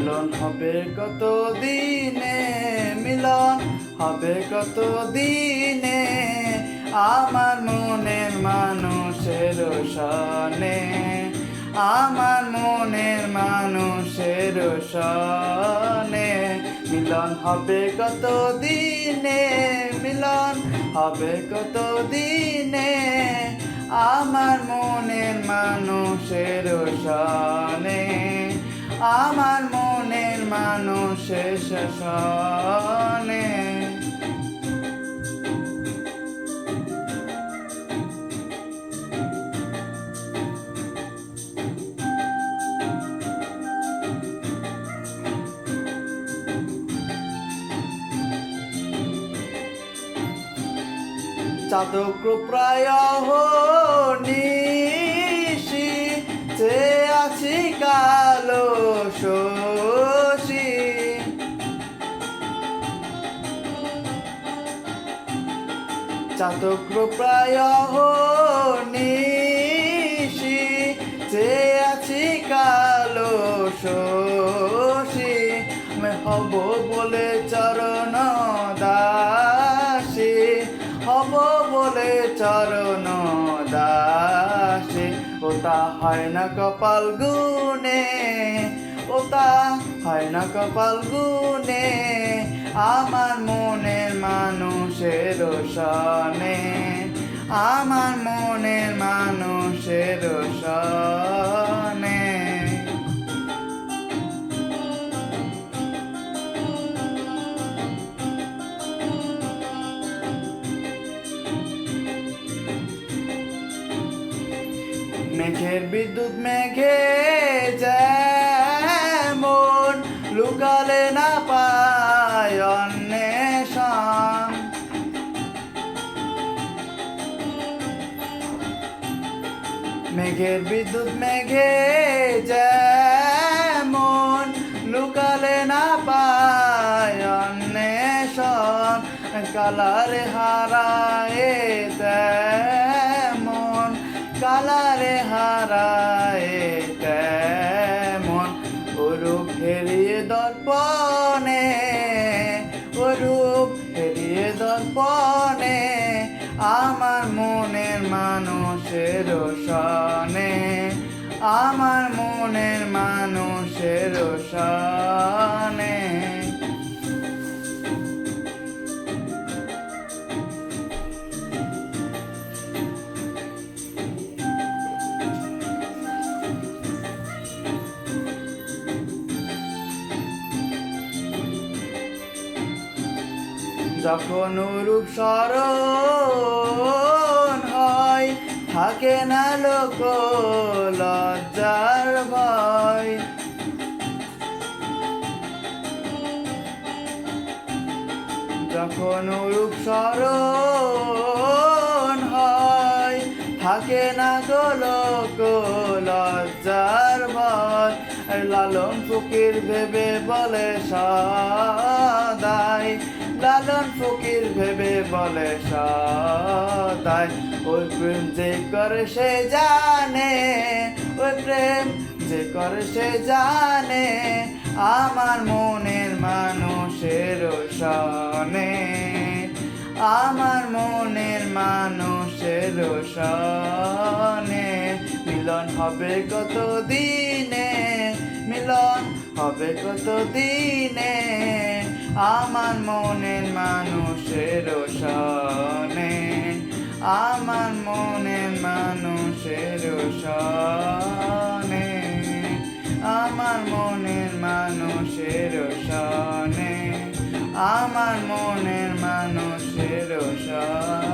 মিলন হবে কত দিনে, মিলন হবে কত দিনে, আমার মনের মানুষের সনে, আমার মনের মানুষের সনে। মিলন হবে কত দিনে, মিলন হবে কত দিনে, আমার মনের মানুষের সনে, আমার মনের মানুষের সনে। চাতক প্রায় নিশি, যে আছি কালো শশী। চাতক প্রায় নিশি, যে আছি কালো শশী। আমি হব বলে চরণ দাসী, হব বলে চরণ দাসী। ওটা হয় না কপাল গুনে, ওটা হয় না কপাল গুনে, আমার মনের মানুষের সনে, আমার মনের মানুষের সনে। মেঘের বিদ্যুৎ মেঘে যেমন লুকালে না পায় অন্বেষণ, মেঘের বিদ্যুৎ মেঘে যেমন লুকালে না পায় অন্বেষণ। কালারে হারায় তেমন, কালারে হারায় তেমন, ওরূপ হেরিয়ে দর্পণে, ওরূপ হেরিয়ে দর্পণে, আমার মনের মানুষের সনে, আমার মনের মানুষের সনে। যখন রূপ স্মরণ হয়, থাকে না লোক লজ্জার ভয়। যখন রূপ স্মরণ হয়, থাকে না লোক লজ্জার ভয়। লালন ফকির ভেবে বলে সদাই, লালন ফকির ভেবে বলে সদাই। ওই প্রেম যে করে সে জানে, ওই প্রেম যে করে সে জানে, আমার মনের মানুষের সনে, আমার মনের মানুষের সনে। মিলন হবে কত দিনে, মিলন হবে কত দিনে, আমার মনের মানুষের সনে, আমার মনের মানুষের সনে, আমার মনের মানুষের সনে, আমার মনের মানুষের সনে।